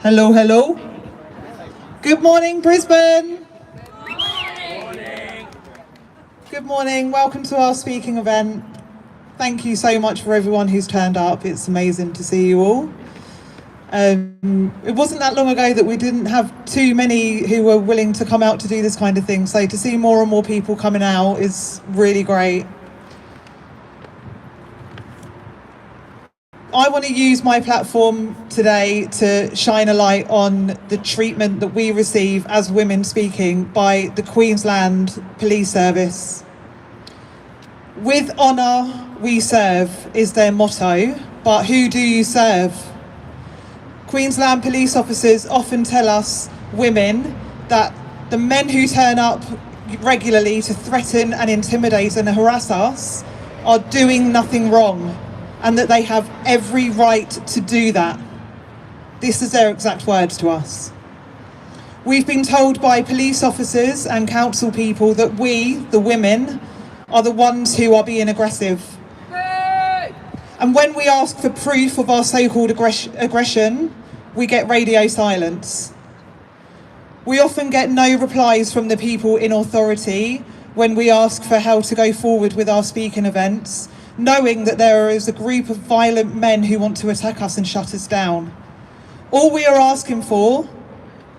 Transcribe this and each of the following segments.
Hello, hello. Good morning, Brisbane. Good morning. Welcome to our speaking event. Thank you so much for everyone who's turned up. It's amazing to see you all. It wasn't that long ago that we didn't have too many who were willing to come out to do this kind of thing. So to see more and more people coming out is really great. I want to use my platform today to shine a light on the treatment that we receive as women speaking by the Queensland Police Service. With honour we serve is their motto, but who do you serve? Queensland police officers often tell us, women, that the men who turn up regularly to threaten and intimidate and harass us are doing nothing wrong, and that they have every right to do that. This is their exact words to us. We've been told by police officers and council people that we, the women, are the ones who are being aggressive. Hey! And when we ask for proof of our so-called aggression, we get radio silence. We often get no replies from the people in authority when we ask for how to go forward with our speaking events, knowing that there is a group of violent men who want to attack us and shut us down. All we are asking for,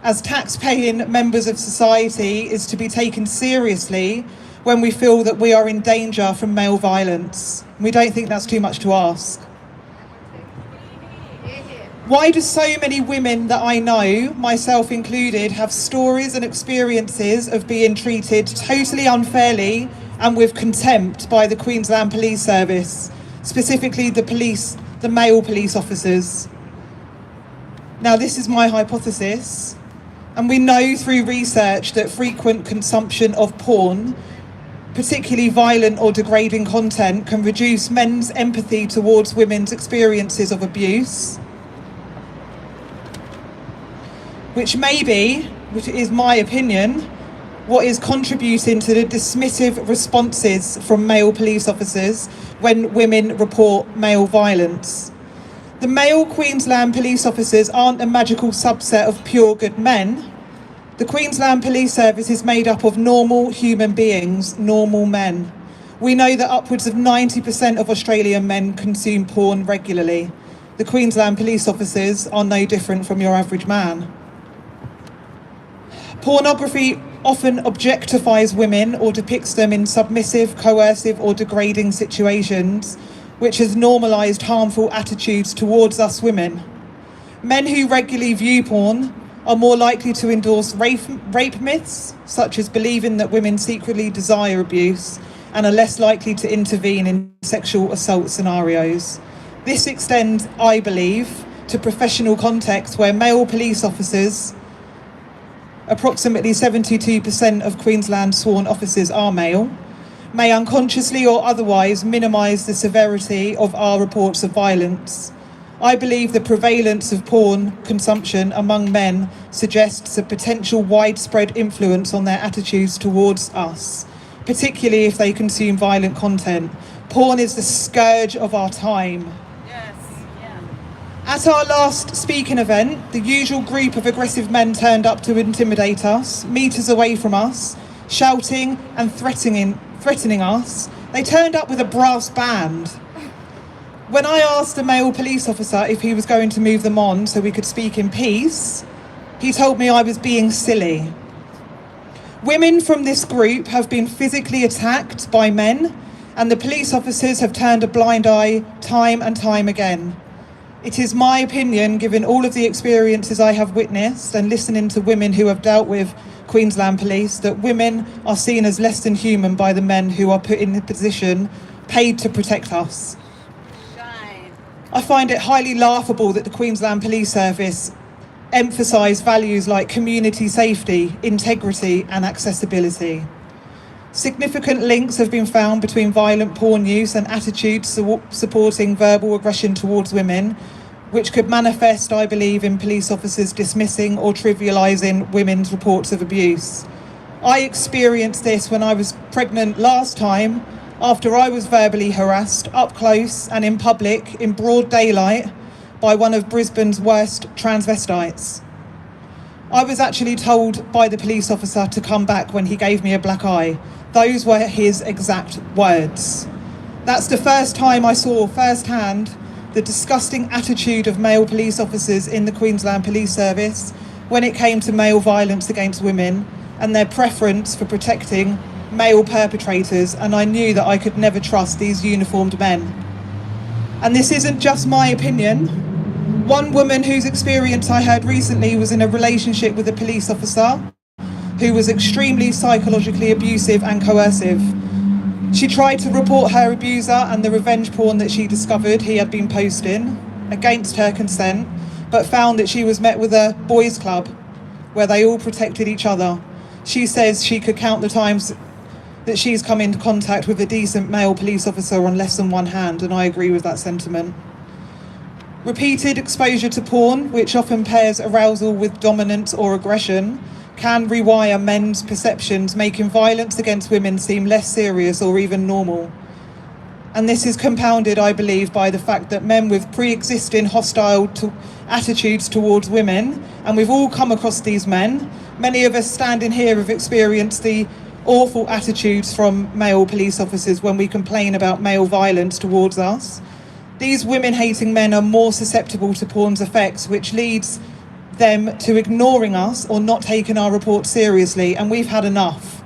as tax-paying members of society, is to be taken seriously when we feel that we are in danger from male violence. We don't think that's too much to ask. Why do so many women that I know, myself included, have stories and experiences of being treated totally unfairly and with contempt by the Queensland Police Service, specifically the male police officers? Now, this is my hypothesis, and we know through research that frequent consumption of porn, particularly violent or degrading content, can reduce men's empathy towards women's experiences of abuse, which is my opinion, what is contributing to the dismissive responses from male police officers when women report male violence. The male Queensland police officers aren't a magical subset of pure good men. The Queensland Police Service is made up of normal human beings, normal men. We know that upwards of 90% of Australian men consume porn regularly. The Queensland police officers are no different from your average man. Pornography often objectifies women or depicts them in submissive, coercive or degrading situations, which has normalised harmful attitudes towards us women. Men who regularly view porn are more likely to endorse rape myths, such as believing that women secretly desire abuse, and are less likely to intervene in sexual assault scenarios. This extends, I believe, to professional contexts where male police officers, approximately 72% of Queensland sworn officers are male, may unconsciously or otherwise minimise the severity of our reports of violence. I believe the prevalence of porn consumption among men suggests a potential widespread influence on their attitudes towards us, particularly if they consume violent content. Porn is the scourge of our time. At our last speaking event, the usual group of aggressive men turned up to intimidate us, metres away from us, shouting and threatening us. They turned up with a brass band. When I asked a male police officer if he was going to move them on so we could speak in peace, he told me I was being silly. Women from this group have been physically attacked by men, and the police officers have turned a blind eye time and time again. It is my opinion, given all of the experiences I have witnessed and listening to women who have dealt with Queensland Police, that women are seen as less than human by the men who are put in the position, paid to protect us. I find it highly laughable that the Queensland Police Service emphasise values like community safety, integrity and accessibility. Significant links have been found between violent porn use and attitudes supporting verbal aggression towards women, which could manifest, I believe, in police officers dismissing or trivialising women's reports of abuse. I experienced this when I was pregnant last time, after I was verbally harassed up close and in public in broad daylight by one of Brisbane's worst transvestites. I was actually told by the police officer to come back when he gave me a black eye. Those were his exact words. That's the first time I saw firsthand the disgusting attitude of male police officers in the Queensland Police Service when it came to male violence against women and their preference for protecting male perpetrators, and I knew that I could never trust these uniformed men. And this isn't just my opinion. One woman whose experience I heard recently was in a relationship with a police officer who was extremely psychologically abusive and coercive. She tried to report her abuser and the revenge porn that she discovered he had been posting against her consent, but found that she was met with a boys' club where they all protected each other. She says she could count the times that she's come into contact with a decent male police officer on less than one hand, and I agree with that sentiment. Repeated exposure to porn, which often pairs arousal with dominance or aggression, can rewire men's perceptions, making violence against women seem less serious or even normal. And this is compounded, I believe, by the fact that men with pre-existing hostile attitudes towards women, and we've all come across these men, many of us standing here have experienced the awful attitudes from male police officers when we complain about male violence towards us. These women-hating men are more susceptible to porn's effects, which leads them to ignoring us or not taking our report seriously, and we've had enough.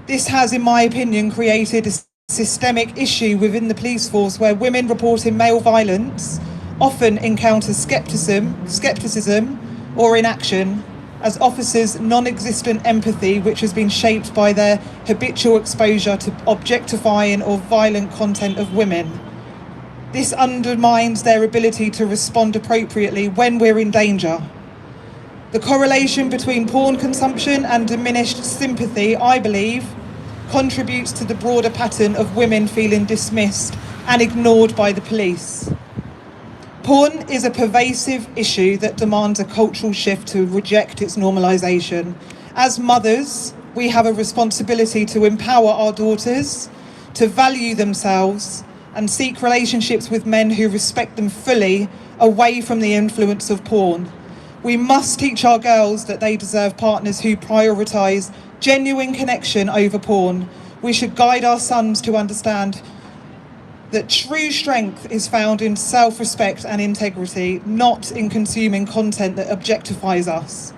This has, in my opinion, created a systemic issue within the police force where women reporting male violence often encounter skepticism or inaction as officers' non-existent empathy, which has been shaped by their habitual exposure to objectifying or violent content of women. This undermines their ability to respond appropriately when we're in danger. The correlation between porn consumption and diminished sympathy, I believe, contributes to the broader pattern of women feeling dismissed and ignored by the police. Porn is a pervasive issue that demands a cultural shift to reject its normalisation. As mothers, we have a responsibility to empower our daughters, to value themselves, and seek relationships with men who respect them fully, away from the influence of porn. We must teach our girls that they deserve partners who prioritise genuine connection over porn. We should guide our sons to understand that true strength is found in self-respect and integrity, not in consuming content that objectifies us.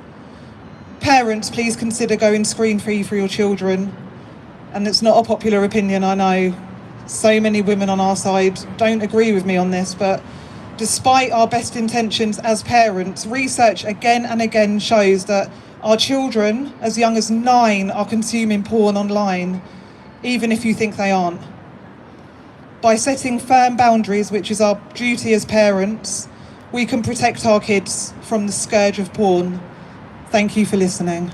Parents, please consider going screen-free for your children. And it's not a popular opinion, I know. So many women on our side don't agree with me on this, but despite our best intentions as parents, research again and again shows that our children as young as 9 are consuming porn online, even if you think they aren't. By setting firm boundaries, which is our duty as parents, we can protect our kids from the scourge of porn. Thank you for listening.